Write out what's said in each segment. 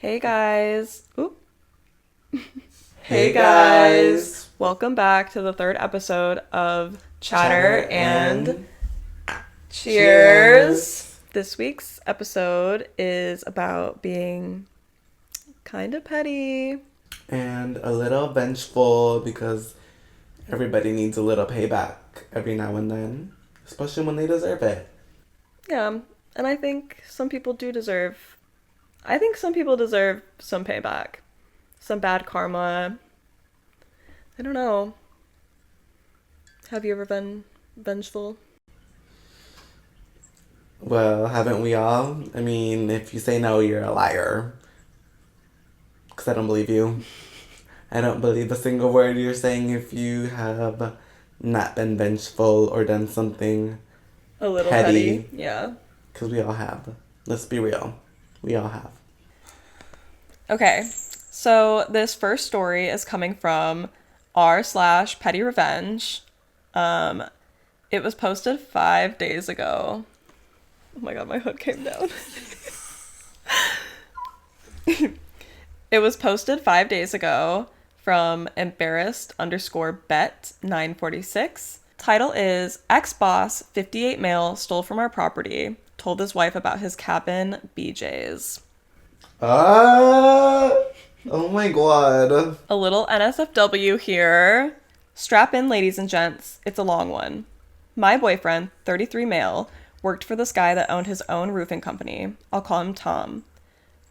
Hey guys. Oop. Hey guys. Welcome back to the third episode of Chatter Chatter and and Cheers. This week's episode is about being kind of petty. And a little vengeful because everybody needs a little payback every now and then, especially when they deserve it. Yeah, and I think some people deserve some payback. Some bad karma. I don't know. Have you ever been vengeful? Well, haven't we all? I mean, if you say no, you're a liar. Because I don't believe you. I don't believe a single word you're saying if you have not been vengeful or done something A little petty. petty. Yeah. Because we all have. Let's be real. We all have. Okay, so this first story is coming from r/petty revenge. Um, it was posted 5 days ago. Oh my god, my hood came down. It was posted 5 days ago from embarrassed underscore bet 946. Title is Ex-boss 58 male stole from our property, told his wife about his cabin BJ's. Ah! Oh my god. A little NSFW here. Strap in, ladies and gents. It's a long one. My boyfriend, 33 male, worked for this guy that owned his own roofing company. I'll call him Tom.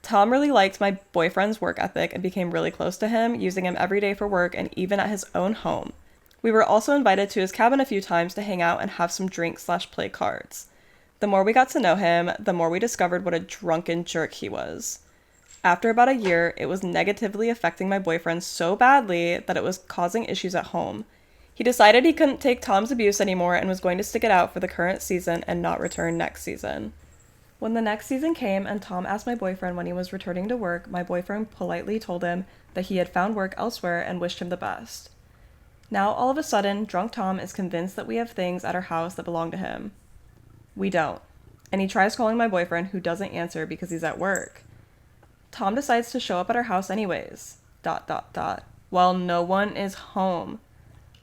Tom really liked my boyfriend's work ethic and became really close to him, using him every day for work and even at his own home. We were also invited to his cabin a few times to hang out and have some drinks/play cards. The more we got to know him, the more we discovered what a drunken jerk he was. After about a year, it was negatively affecting my boyfriend so badly that it was causing issues at home. He decided he couldn't take Tom's abuse anymore and was going to stick it out for the current season and not return next season. When the next season came and Tom asked my boyfriend when he was returning to work, my boyfriend politely told him that he had found work elsewhere and wished him the best. Now, all of a sudden, drunk Tom is convinced that we have things at our house that belong to him. We don't. And he tries calling my boyfriend, who doesn't answer because he's at work. Tom decides to show up at our house anyways. ... While no one is home.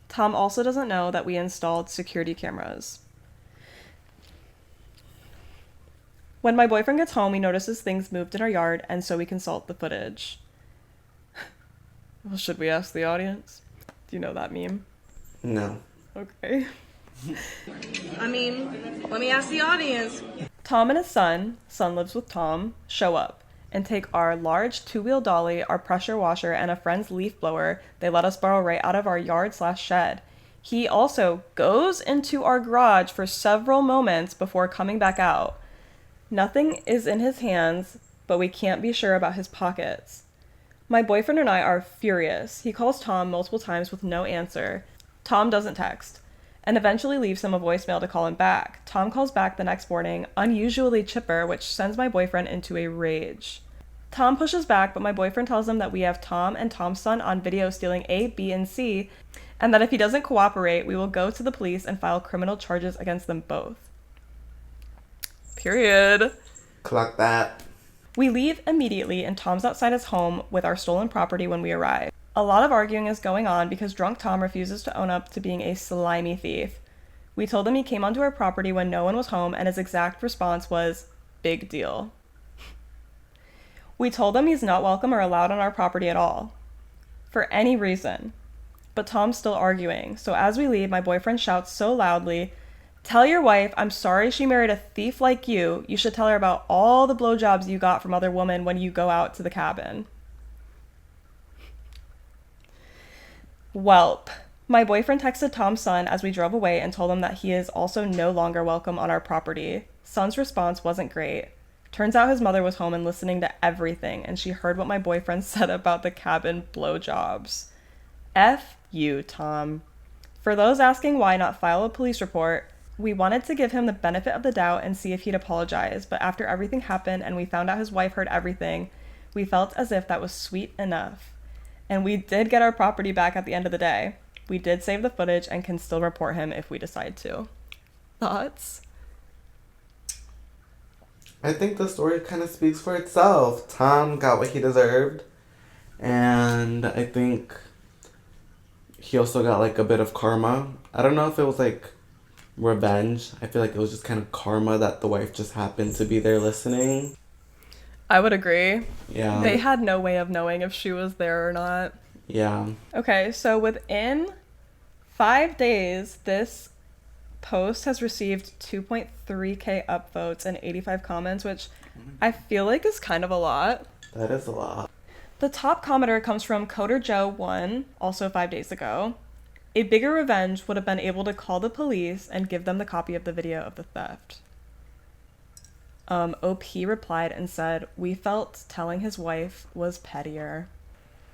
Tom also doesn't know that we installed security cameras. When my boyfriend gets home, he notices things moved in our yard, and so we consult the footage. Well, should we ask the audience? Do you know that meme? No. Okay. Let me ask the audience. Tom and his son lives with Tom, show up and take our large two-wheel dolly, our pressure washer, and a friend's leaf blower they let us borrow right out of our yard/shed. He also goes into our garage for several moments before coming back out. Nothing is in his hands, but we can't be sure about his pockets. My boyfriend and I are furious. He calls Tom multiple times with no answer. Tom doesn't text, and eventually leaves him a voicemail to call him back. Tom calls back the next morning, unusually chipper, which sends my boyfriend into a rage. Tom pushes back, but my boyfriend tells him that we have Tom and Tom's son on video stealing A, B, and C, and that if he doesn't cooperate, we will go to the police and file criminal charges against them both. Period. Clock that. We leave immediately, and Tom's outside his home with our stolen property when we arrive. A lot of arguing is going on because drunk Tom refuses to own up to being a slimy thief. We told him he came onto our property when no one was home, and his exact response was, "Big deal." We told him he's not welcome or allowed on our property at all, for any reason. But Tom's still arguing, so as we leave, my boyfriend shouts so loudly, "Tell your wife I'm sorry she married a thief like you. You should tell her about all the blowjobs you got from other women when you go out to the cabin." Welp. My boyfriend texted Tom's son as we drove away and told him that he is also no longer welcome on our property. Son's response wasn't great. Turns out his mother was home and listening to everything, and she heard what my boyfriend said about the cabin blowjobs. F you, Tom. For those asking why not file a police report, we wanted to give him the benefit of the doubt and see if he'd apologize, but after everything happened and we found out his wife heard everything, we felt as if that was sweet enough. And we did get our property back at the end of the day. We did save the footage and can still report him if we decide to. Thoughts? I think the story kind of speaks for itself. Tom got what he deserved, and I think he also got like a bit of karma. I don't know if it was like revenge. I feel like it was just kind of karma that the wife just happened to be there listening. I would agree. Yeah. They had no way of knowing if she was there or not. Yeah. Okay, so within 5 days, this post has received 2.3k upvotes and 85 comments, which I feel like is kind of a lot. That is a lot. The top commenter comes from Coder Joe 1, also 5 days ago. A bigger revenge would have been able to call the police and give them the copy of the video of the theft. OP replied and said, we felt telling his wife was pettier.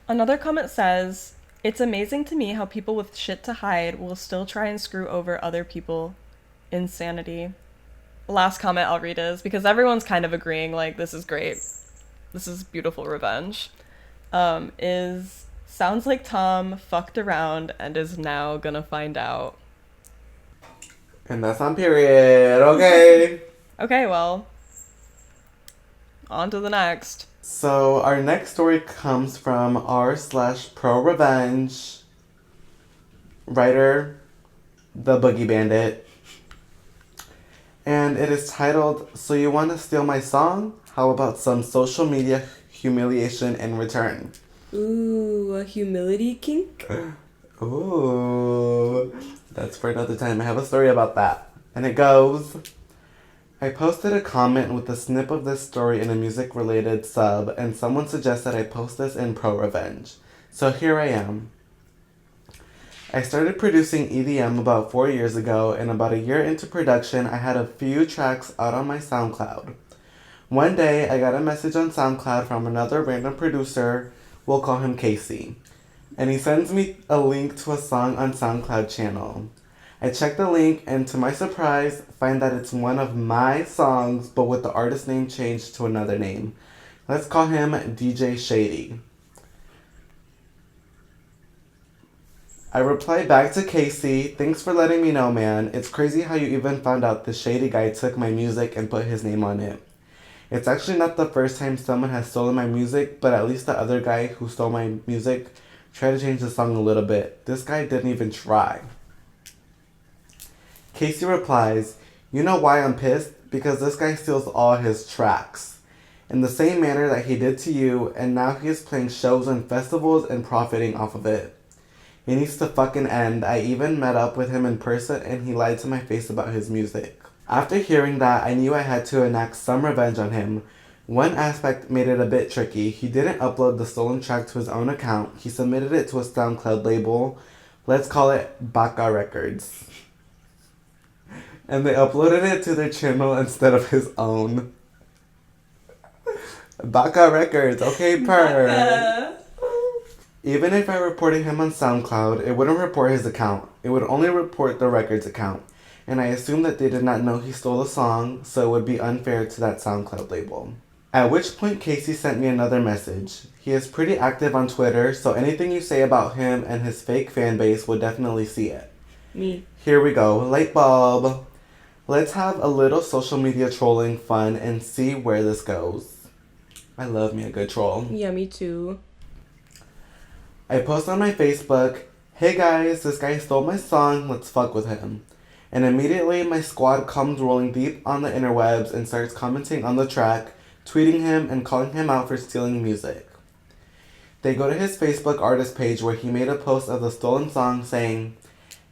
Another comment says, it's amazing to me how people with shit to hide will still try and screw over other people. Insanity. Last comment I'll read is, because everyone's kind of agreeing, like, this is great. This is beautiful revenge. Is, sounds like Tom fucked around and is now gonna find out. And that's on period. Okay. Okay, well, on to the next. So our next story comes from r/pro revenge writer, the Boogie Bandit. And it is titled, So You Want to Steal My Song? How about some social media humiliation in return? Ooh, a humility kink? Ooh, that's for another time. I have a story about that. And it goes, I posted a comment with a snip of this story in a music-related sub, and someone suggested I post this in Pro Revenge. So here I am. I started producing EDM about 4 years ago, and about a year into production, I had a few tracks out on my SoundCloud. One day, I got a message on SoundCloud from another random producer, we'll call him Casey, and he sends me a link to a song on SoundCloud channel. I check the link, and to my surprise, find that it's one of my songs, but with the artist name changed to another name. Let's call him DJ Shady. I reply back to Casey, thanks for letting me know, man. It's crazy how you even found out the shady guy took my music and put his name on it. It's actually not the first time someone has stolen my music, but at least the other guy who stole my music tried to change the song a little bit. This guy didn't even try. Casey replies, you know why I'm pissed? Because this guy steals all his tracks. In the same manner that he did to you, and now he is playing shows and festivals and profiting off of it. It needs to fucking end. I even met up with him in person and he lied to my face about his music. After hearing that, I knew I had to enact some revenge on him. One aspect made it a bit tricky. He didn't upload the stolen track to his own account. He submitted it to a SoundCloud label. Let's call it Baka Records. And they uploaded it to their channel instead of his own. Baka Records, okay, per. Even if I reported him on SoundCloud, it wouldn't report his account. It would only report the records account. And I assumed that they did not know he stole the song, so it would be unfair to that SoundCloud label. At which point Casey sent me another message. He is pretty active on Twitter, so anything you say about him and his fake fan base would definitely see it. Me. Here we go, light bulb. Let's have a little social media trolling fun and see where this goes. I love me a good troll. Yeah, me too. I post on my Facebook, hey guys, this guy stole my song, let's fuck with him. And immediately my squad comes rolling deep on the interwebs and starts commenting on the track, tweeting him and calling him out for stealing music. They go to his Facebook artist page where he made a post of the stolen song saying,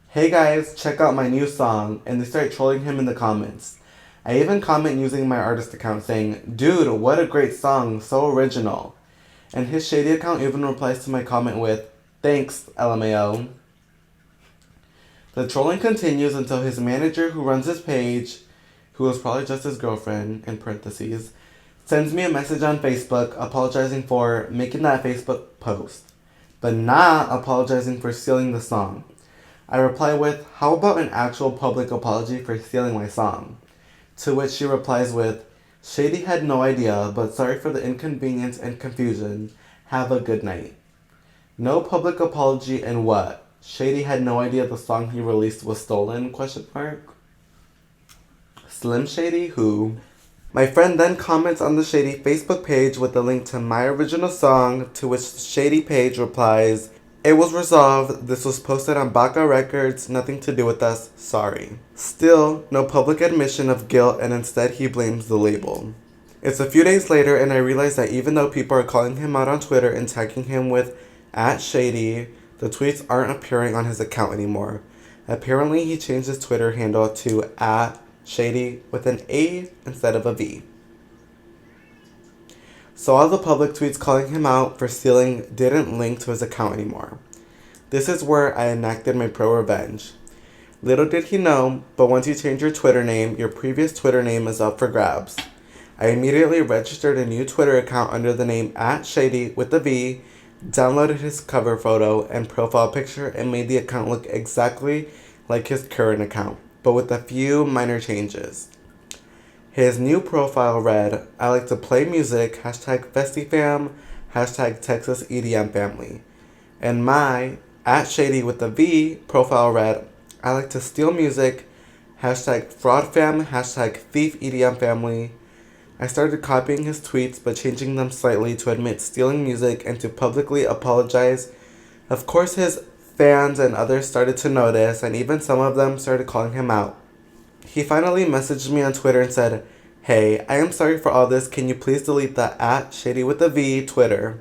hey guys, check out my new song, and they start trolling him in the comments. I even comment using my artist account saying, dude, what a great song, so original. And his shady account even replies to my comment with, thanks, LMAO. The trolling continues until his manager who runs his page, who is probably just his girlfriend, in parentheses, sends me a message on Facebook apologizing for making that Facebook post, but not apologizing for stealing the song. I reply with, how about an actual public apology for stealing my song? To which she replies with, Shady had no idea, but sorry for the inconvenience and confusion. Have a good night. No public apology and what? Shady had no idea the song he released was stolen? Question mark. Slim Shady? Who? My friend then comments on the Shady Facebook page with a link to my original song, to which the Shady page replies, "It was resolved. This was posted on Baka Records. Nothing to do with us. Sorry." Still, no public admission of guilt, and instead he blames the label. It's a few days later, and I realize that even though people are calling him out on Twitter and tagging him with @Shady, the tweets aren't appearing on his account anymore. Apparently, he changed his Twitter handle to @Shady with an A instead of a V. So all the public tweets calling him out for stealing didn't link to his account anymore. This is where I enacted my pro-revenge. Little did he know, but once you change your Twitter name, your previous Twitter name is up for grabs. I immediately registered a new Twitter account under the name @Shady with a V, downloaded his cover photo and profile picture, and made the account look exactly like his current account, but with a few minor changes. His new profile read, "I like to play music, #FestiFam, #Texas EDM family." And my @Shady with a V profile read, "I like to steal music, #FraudFam, #Thief EDM family." I started copying his tweets but changing them slightly to admit stealing music and to publicly apologize. Of course, his fans and others started to notice, and even some of them started calling him out. He finally messaged me on Twitter and said, "Hey, I am sorry for all this. Can you please delete the @Shady with a V Twitter?"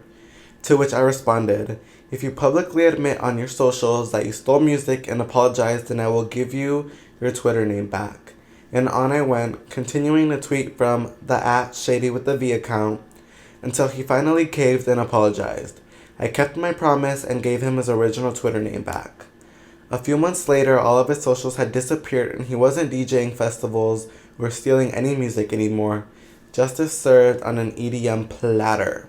To which I responded, "If you publicly admit on your socials that you stole music and apologize, then I will give you your Twitter name back." And on I went, continuing to tweet from the @Shady with the V account until he finally caved and apologized. I kept my promise and gave him his original Twitter name back. A few months later, all of his socials had disappeared and he wasn't DJing festivals or stealing any music anymore. Justice served on an EDM platter.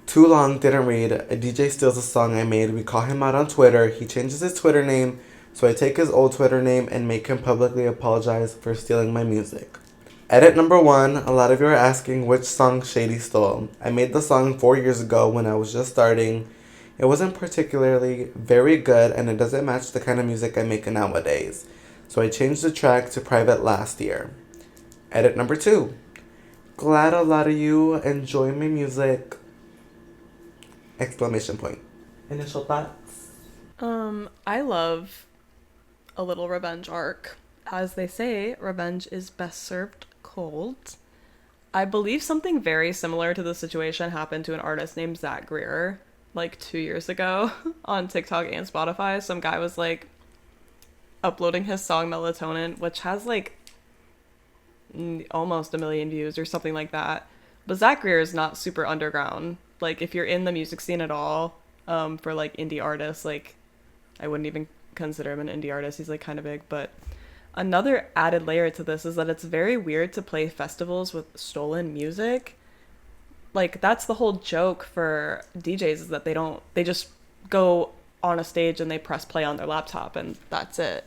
Too long, didn't read. A DJ steals a song I made. We call him out on Twitter. He changes his Twitter name, so I take his old Twitter name and make him publicly apologize for stealing my music. Edit number 1. A lot of you are asking which song Shady stole. I made the song 4 years ago when I was just starting. It wasn't particularly very good, and it doesn't match the kind of music I make nowadays. So I changed the track to private last year. Edit number 2. Glad a lot of you enjoy my music. Exclamation point. Initial thoughts? I love a little revenge arc. As they say, revenge is best served cold. I believe something very similar to the situation happened to an artist named Zach Greer like 2 years ago on TikTok and Spotify. Some guy was like uploading his song Melatonin, which has like almost 1 million views or something like that. But Zach Greer is not super underground. Like if you're in the music scene at all, for like indie artists, like I wouldn't even consider him an indie artist. He's like kind of big. But another added layer to this is that it's very weird to play festivals with stolen music. Like that's the whole joke for DJs, is that they just go on a stage and they press play on their laptop and that's it.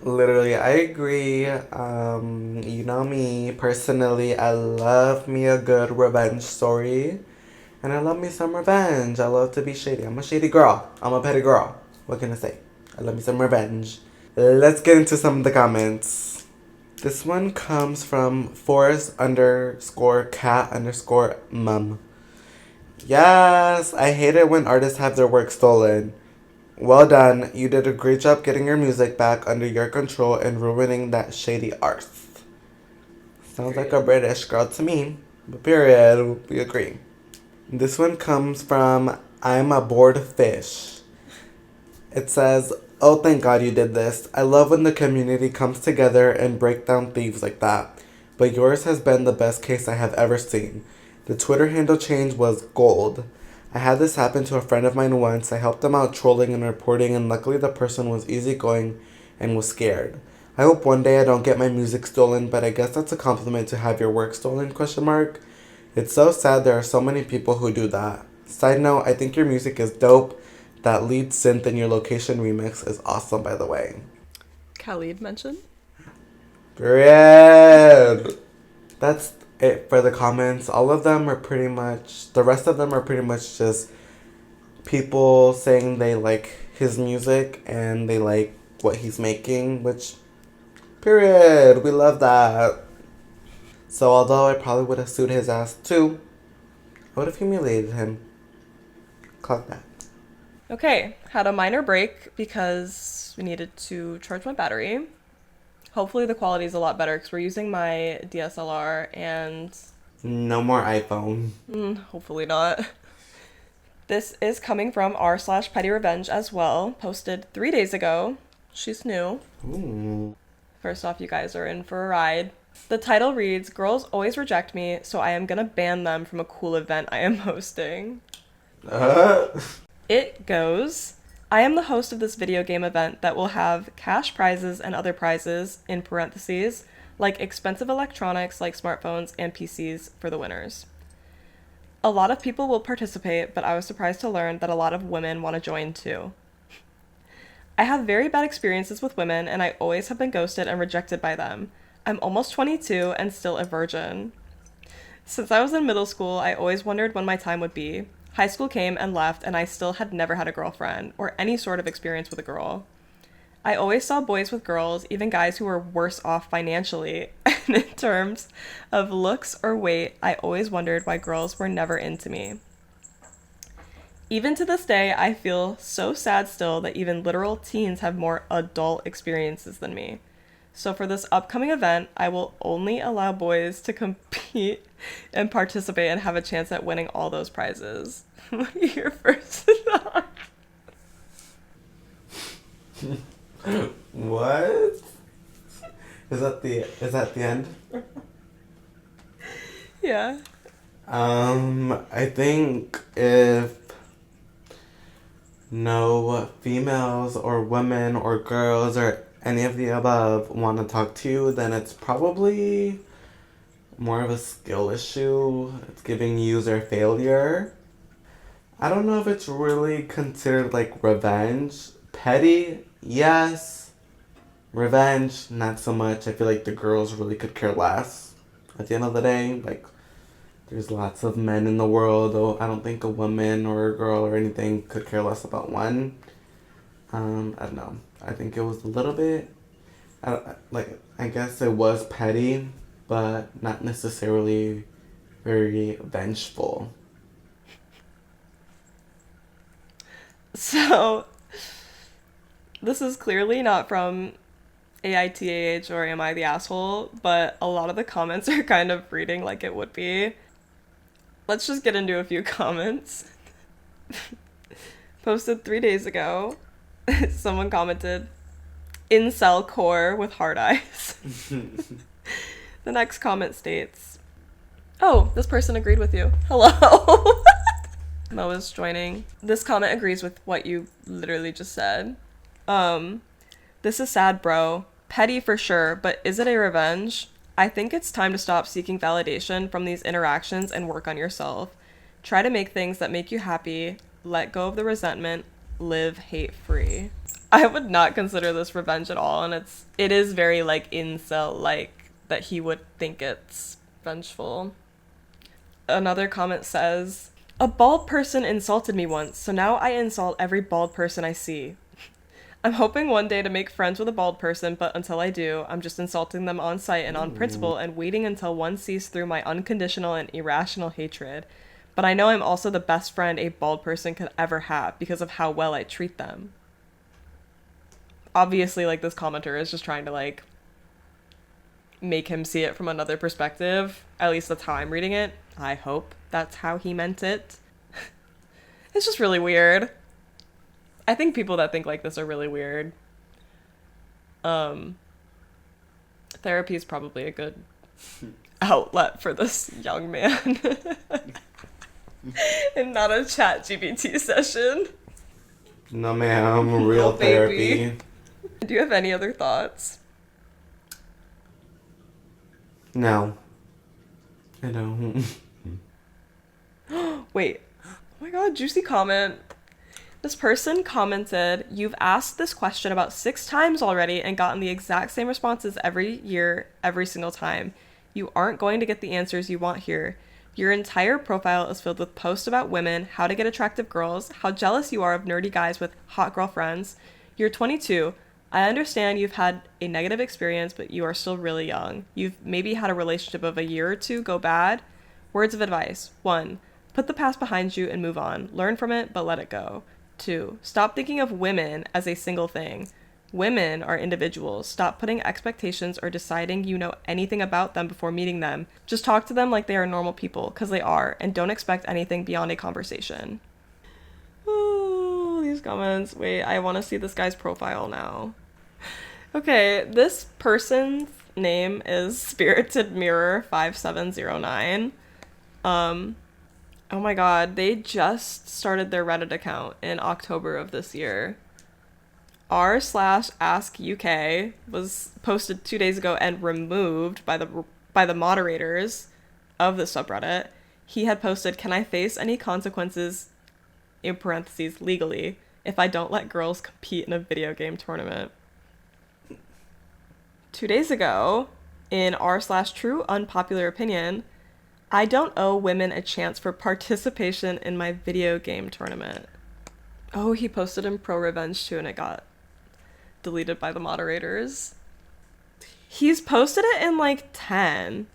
Literally, I agree. You know me, personally, I love me a good revenge story. And I love me some revenge. I love to be shady. I'm a shady girl. I'm a petty girl. What can I say? I love me some revenge. Let's get into some of the comments. This one comes from Forest_cat_mum. Yes, I hate it when artists have their work stolen. Well done. You did a great job getting your music back under your control and ruining that shady art. Sounds like a British girl to me. But period. We agree. This one comes from I'm a bored fish. It says, "Oh, thank God you did this. I love when the community comes together and break down thieves like that. But yours has been the best case I have ever seen. The Twitter handle change was gold. I had this happen to a friend of mine once. I helped them out trolling and reporting, and luckily the person was easygoing and was scared. I hope one day I don't get my music stolen, but I guess that's a compliment to have your work stolen, ? It's so sad there are so many people who do that. Side note, I think your music is dope. That lead synth in your Location remix is awesome, by the way." Khalid mentioned. Period. That's it for the comments. All of them are pretty much, the rest of them are pretty much just people saying they like his music and they like what he's making, which Period. We love that. So although I probably would have sued his ass too, I would have humiliated him. Clock that. Okay, had a minor break because we needed to charge my battery. Hopefully the quality is a lot better because we're using my DSLR and No more iPhone. hopefully not. This is coming from r/petty revenge as well, posted 3 days ago. She's new. Ooh. First off, you guys are in for a ride. The title reads, "Girls always reject me, so I am gonna ban them from a cool event I am hosting." It goes, "I am the host of this video game event that will have cash prizes and other prizes, in parentheses, like expensive electronics like smartphones and PCs for the winners. A lot of people will participate, but I was surprised to learn that a lot of women want to join too. I have very bad experiences with women, and I always have been ghosted and rejected by them. I'm almost 22 and still a virgin. Since I was in middle school, I always wondered when my time would be. High school came and left, and I still had never had a girlfriend or any sort of experience with a girl. I always saw boys with girls, even guys who were worse off financially, and in terms of looks or weight, I always wondered why girls were never into me. Even to this day, I feel so sad still that even literal teens have more adult experiences than me. So for this upcoming event, I will only allow boys to compete and participate and have a chance at winning all those prizes." Your first thought. What? Is that the end? Yeah. I think if no females or women or girls or any of the above want to talk to you, then it's probably more of a skill issue. It's giving user failure. I don't know if it's really considered like revenge. Petty, yes. Revenge, not so much. I feel like the girls really could care less. At the end of the day, like, there's lots of men in the world, though I don't think a woman or a girl or anything could care less about one. I don't know. I think it was a little bit, I guess it was petty, but not necessarily very vengeful. So, this is clearly not from AITAH or Am I the Asshole, but a lot of the comments are kind of reading like it would be. Let's just get into a few comments. Posted 3 days ago, someone commented, "Incel core with hard eyes." The next comment states, "Oh, this person agreed with you. Hello." Mo is joining. This comment agrees with what you literally just said. "This is sad, bro. Petty for sure, but is it a revenge? I think it's time to stop seeking validation from these interactions and work on yourself. Try to make things that make you happy. Let go of the resentment. Live hate-free." I would not consider this revenge at all, and it is very like incel-like that he would think it's vengeful. Another comment says, "A bald person insulted me once, so now I insult every bald person I see. I'm hoping one day to make friends with a bald person, but until I do, I'm just insulting them on sight and on principle and waiting until one sees through my unconditional and irrational hatred. But I know I'm also the best friend a bald person could ever have because of how well I treat them." Obviously, like, this commenter is just trying to, like, make him see it from another perspective. At least that's how I'm reading it. I hope that's how he meant it. It's just really weird. I think people that think like this are really weird. Therapy is probably a good outlet for this young man. And not a chat GPT session. No, ma'am. Real Oh, baby. therapy. Do you have any other thoughts? No. I don't. Wait. Oh my god, juicy comment. This person commented, "You've asked this question about 6 times already and gotten the exact same responses every year, every single time. You aren't going to get the answers you want here. Your entire profile is filled with posts about women, how to get attractive girls, how jealous you are of nerdy guys with hot girlfriends. You're 22. I understand you've had a negative experience, but you are still really young. You've maybe had a relationship of a year or two go bad. Words of advice. 1. Put the past behind you and move on. Learn from it, but let it go. 2. Stop thinking of women as a single thing. Women are individuals. Stop putting expectations or deciding you know anything about them before meeting them. Just talk to them like they are normal people, because they are, and don't expect anything beyond a conversation. Oh, these comments. Wait, I want to see this guy's profile now. Okay, this person's name is Spirited Mirror 5709. Oh my god, they just started their Reddit account in October of this year. r/askuk was posted 2 days ago and removed by the moderators of the subreddit. He had posted, "Can I face any consequences, in parentheses, legally, if I don't let girls compete in a video game tournament?" 2 days ago, in r/true unpopular opinion, "I don't owe women a chance for participation in my video game tournament." Oh, he posted in Pro Revenge too, and it got deleted by the moderators. He's posted it in like 10.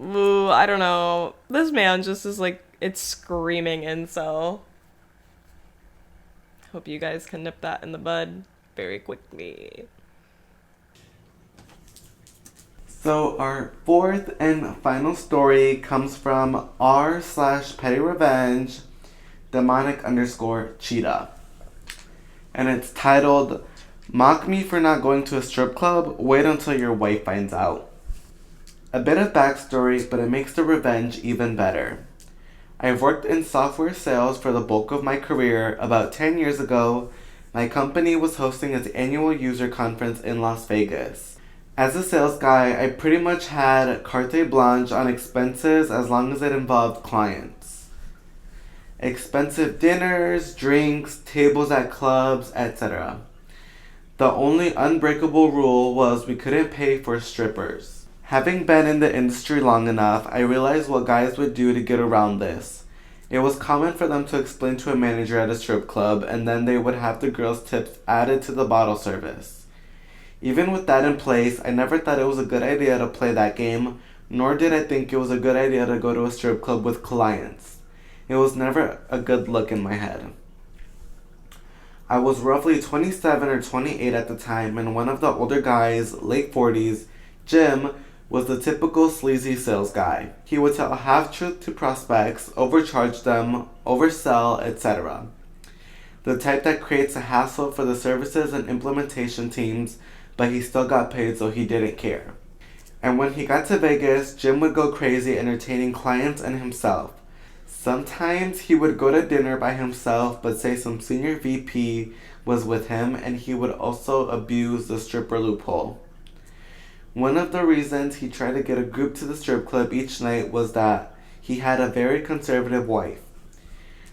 Ooh, I don't know. This man just is like, it's screaming incel. Hope you guys can nip that in the bud very quickly. So our fourth and final story comes from r/petty revenge demonic_cheetah. And it's titled, "Mock me for not going to a strip club? Wait until your wife finds out." A bit of backstory, but it makes the revenge even better. I've worked in software sales for the bulk of my career. About 10 years ago, my company was hosting its annual user conference in Las Vegas. As a sales guy, I pretty much had carte blanche on expenses as long as it involved clients. Expensive dinners, drinks, tables at clubs, etc. The only unbreakable rule was we couldn't pay for strippers. Having been in the industry long enough, I realized what guys would do to get around this. It was common for them to explain to a manager at a strip club, and then they would have the girls' tips added to the bottle service. Even with that in place, I never thought it was a good idea to play that game, nor did I think it was a good idea to go to a strip club with clients. It was never a good look in my head. I was roughly 27 or 28 at the time, and one of the older guys, late 40s, Jim, was the typical sleazy sales guy. He would tell a half-truth to prospects, overcharge them, oversell, etc. The type that creates a hassle for the services and implementation teams, but he still got paid, so he didn't care. And when he got to Vegas, Jim would go crazy entertaining clients and himself. Sometimes he would go to dinner by himself, but say some senior VP was with him, and he would also abuse the stripper loophole. One of the reasons he tried to get a group to the strip club each night was that he had a very conservative wife.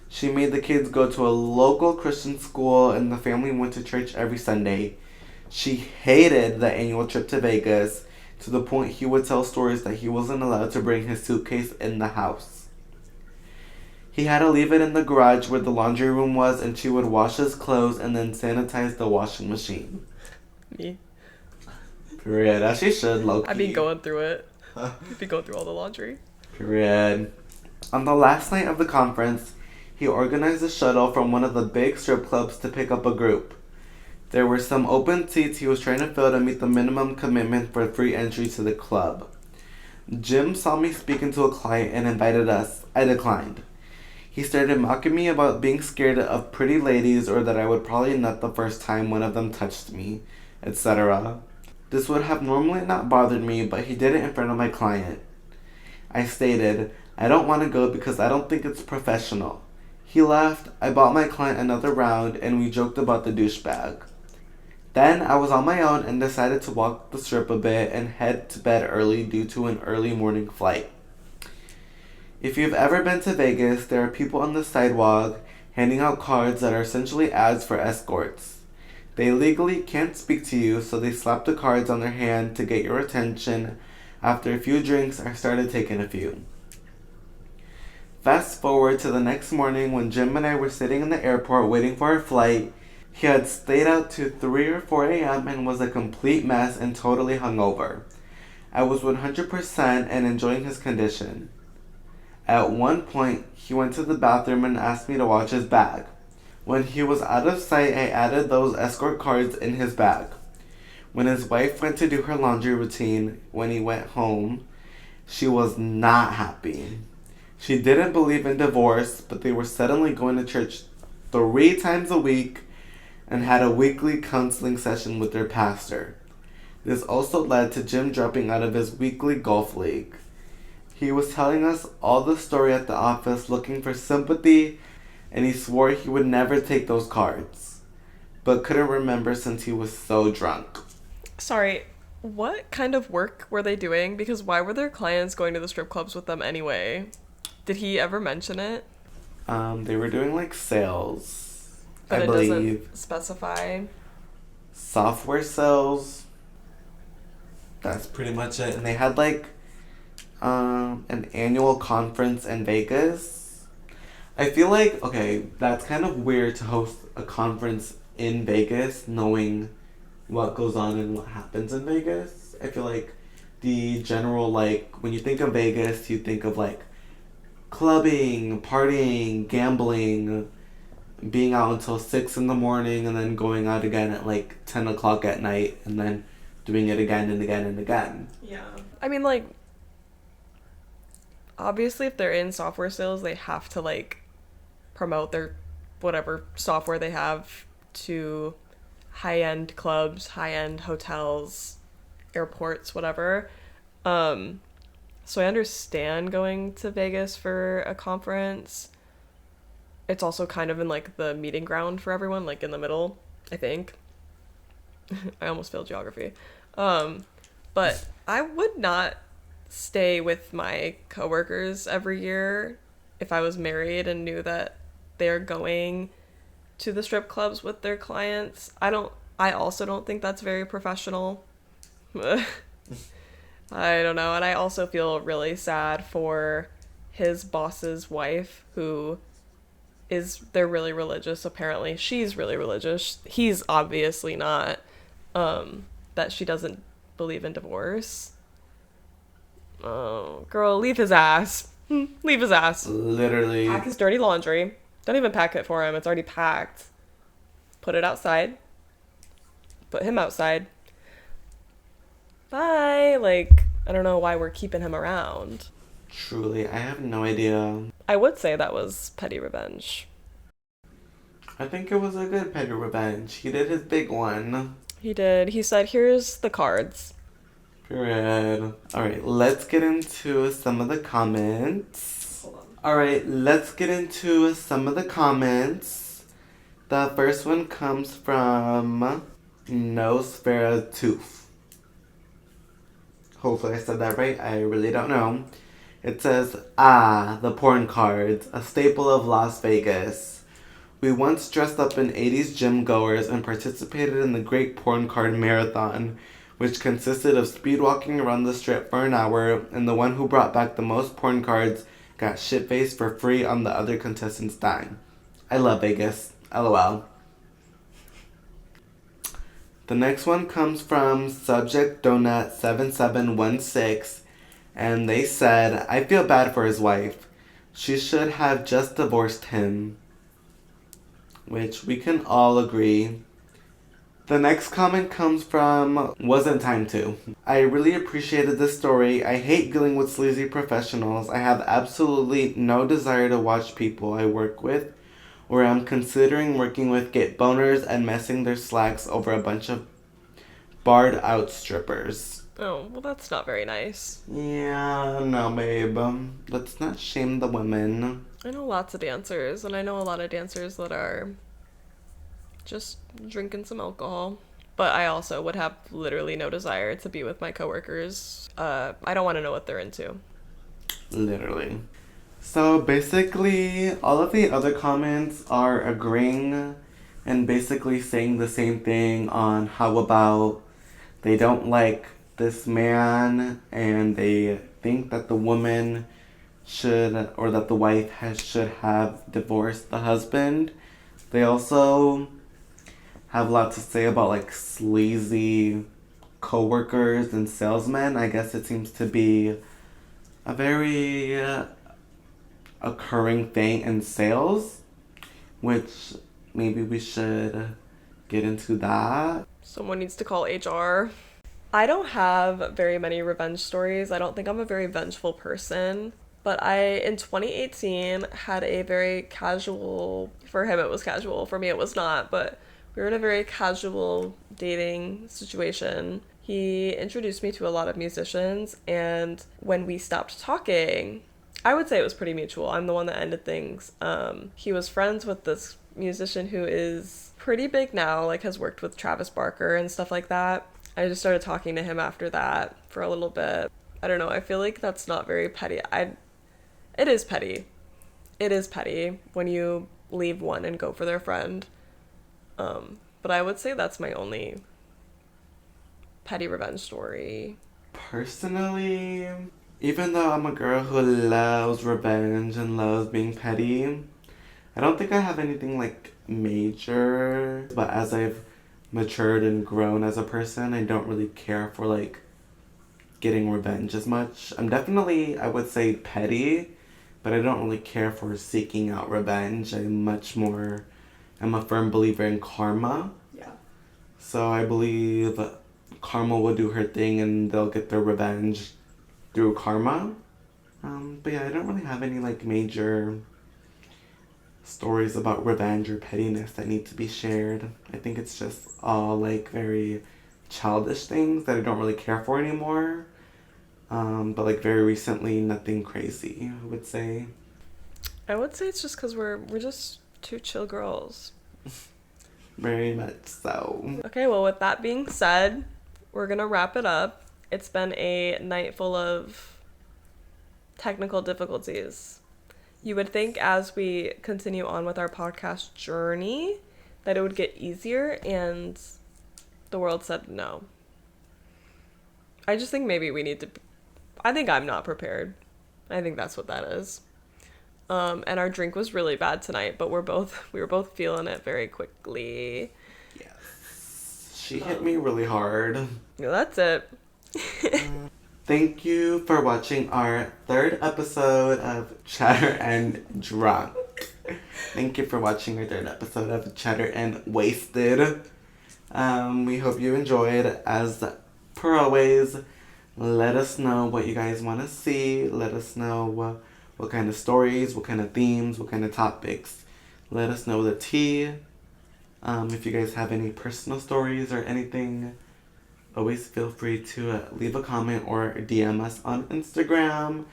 She made the kids go to a local Christian school, and the family went to church every Sunday. She hated the annual trip to Vegas, to the point he would tell stories that he wasn't allowed to bring his suitcase in the house. He had to leave it in the garage where the laundry room was, and she would wash his clothes and then sanitize the washing machine. Me. Period. As she should, low-key. I'd be going through it. I'd be going through all the laundry. Period. On the last night of the conference, he organized a shuttle from one of the big strip clubs to pick up a group. There were some open seats he was trying to fill to meet the minimum commitment for free entry to the club. Jim saw me speaking to a client and invited us. I declined. He started mocking me about being scared of pretty ladies, or that I would probably nut the first time one of them touched me, etc. This would have normally not bothered me, but he did it in front of my client. I stated, "I don't want to go because I don't think it's professional." He left, I bought my client another round, and we joked about the douchebag. Then I was on my own and decided to walk the strip a bit and head to bed early due to an early morning flight. If you've ever been to Vegas, there are people on the sidewalk handing out cards that are essentially ads for escorts. They legally can't speak to you, so they slap the cards on their hand to get your attention. After a few drinks, I started taking a few. Fast forward to the next morning when Jim and I were sitting in the airport waiting for our flight. He had stayed out to 3 or 4 a.m. and was a complete mess and totally hungover. I was 100% and enjoying his condition. At one point, he went to the bathroom and asked me to watch his bag. When he was out of sight, I added those escort cards in his bag. When his wife went to do her laundry routine when he went home, she was not happy. She didn't believe in divorce, but they were suddenly going to church 3 times a week and had a weekly counseling session with their pastor. This also led to Jim dropping out of his weekly golf league. He was telling us all the story at the office looking for sympathy, and he swore he would never take those cards, but couldn't remember since he was so drunk. Sorry, what kind of work were they doing? Because why were their clients going to the strip clubs with them anyway? Did he ever mention it? They were doing like sales, But I it believe. doesn't specify. Software sales. That's pretty much it. And they had like an annual conference in Vegas. I feel like, okay, that's kind of weird to host a conference in Vegas knowing what goes on and what happens in Vegas. I feel like the general, like, when you think of Vegas, you think of like clubbing, partying, gambling, being out until 6 in the morning and then going out again at like 10 o'clock at night and then doing it again and again and again. Yeah. I mean, like, obviously if they're in software sales, they have to like promote their whatever software they have to high-end clubs, high-end hotels, airports, whatever. So I understand going to Vegas for a conference. It's also kind of in like the meeting ground for everyone, like in the middle, I think. I almost failed geography. But I would not stay with my coworkers every year if I was married and knew that they're going to the strip clubs with their clients. I also don't think that's very professional. I don't know. And I also feel really sad for his boss's wife, they're really religious apparently. She's really religious. He's obviously not. That she doesn't believe in divorce. Oh, girl, leave his ass. Leave his ass. Literally. Pack his dirty laundry. Don't even pack it for him. It's already packed. Put it outside. Put him outside. Bye. Like, I don't know why we're keeping him around. Truly, I have no idea. I would say that was petty revenge. I think it was a good petty revenge. He did his big one. He did. He said, here's the cards. Period. Alright, let's get into some of the comments. Hold on. Alright, let's get into some of the comments. The first one comes from Nosfera Tooth. Hopefully I said that right. I really don't know. It says, the porn cards, a staple of Las Vegas. We once dressed up in 80s gym goers and participated in the Great Porn Card Marathon, which consisted of speed walking around the strip for an hour, and the one who brought back the most porn cards got shit-faced for free on the other contestant's dime. I love Vegas. LOL. The next one comes from Subject Donut 7716, and they said, I feel bad for his wife. She should have just divorced him. Which we can all agree. The next comment comes from Wasn't Time To. I really appreciated this story. I hate dealing with sleazy professionals. I have absolutely no desire to watch people I work with or I'm considering working with get boners and messing their slacks over a bunch of barred out strippers. Oh, well, that's not very nice. Yeah, no, babe. Let's not shame the women. I know lots of dancers, and I know a lot of dancers that are just drinking some alcohol. But I also would have literally no desire to be with my coworkers. I don't want to know what they're into. Literally. So basically, all of the other comments are agreeing and basically saying the same thing on how about they don't like this man and they think that the woman should, or that the wife should have divorced the husband. They also have a lot to say about like sleazy coworkers and salesmen. I guess it seems to be a very occurring thing in sales, which maybe we should get into that. Someone needs to call HR. I don't have very many revenge stories. I don't think I'm a very vengeful person. But in 2018, had a very casual, for him it was casual, for me it was not, but we were in a very casual dating situation. He introduced me to a lot of musicians, and when we stopped talking, I would say it was pretty mutual. I'm the one that ended things. He was friends with this musician who is pretty big now, like has worked with Travis Barker and stuff like that. I just started talking to him after that for a little bit. I don't know, I feel like that's not very petty. It is petty. It is petty when you leave one and go for their friend. But I would say that's my only petty revenge story. Personally, even though I'm a girl who loves revenge and loves being petty, I don't think I have anything like major. But as I've matured and grown as a person, I don't really care for like getting revenge as much. I'm definitely, I would say, petty, but I don't really care for seeking out revenge. I'm a firm believer in karma. Yeah. So I believe karma will do her thing and they'll get their revenge through karma. But yeah, I don't really have any like major stories about revenge or pettiness that need to be shared. I think it's just all like very childish things that I don't really care for anymore. But like very recently, nothing crazy, I would say. I would say it's just because we're just two chill girls. Very much so. Okay, well, with that being said, we're gonna wrap it up. It's been a night full of technical difficulties. You would think as we continue on with our podcast journey that it would get easier, and the world said no. I just think maybe we need to... I think I'm not prepared. I think that's what that is. And our drink was really bad tonight, but we were both feeling it very quickly. Yes. She hit me really hard. Yeah, that's it. Thank you for watching our third episode of Chatter and Drunk. Thank you for watching our third episode of Chatter and Wasted. We hope you enjoyed. As per always, let us know what you guys want to see. Let us know what kind of stories, what kind of themes, what kind of topics. Let us know the tea. If you guys have any personal stories or anything, always feel free to leave a comment or DM us on Instagram.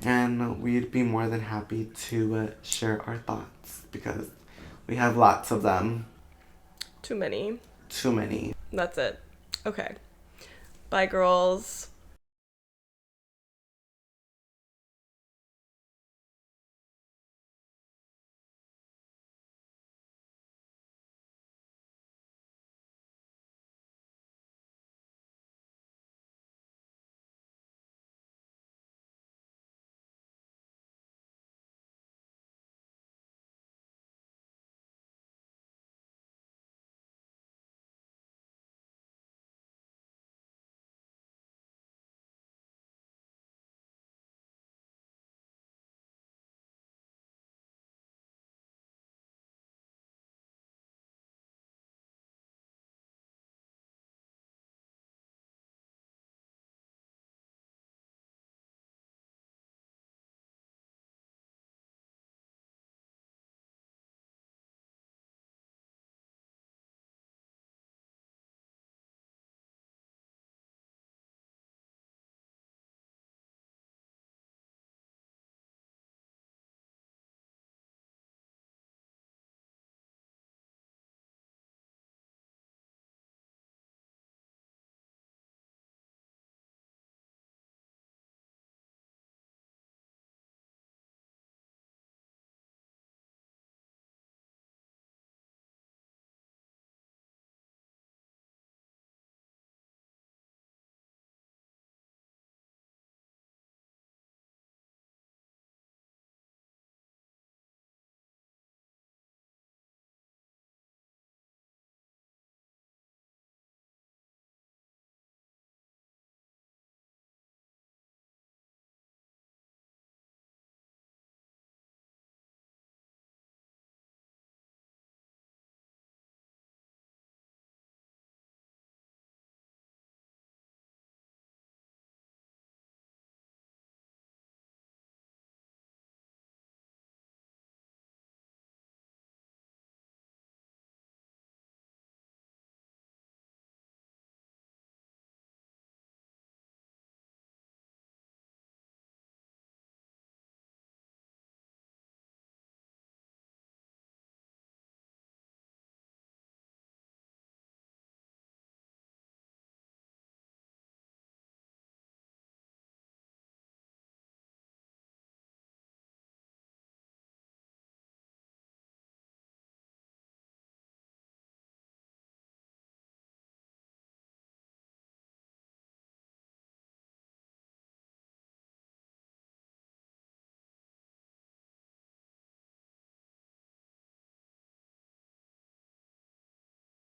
And we'd be more than happy to share our thoughts because we have lots of them. Too many. Too many. That's it. Okay. Bye, girls.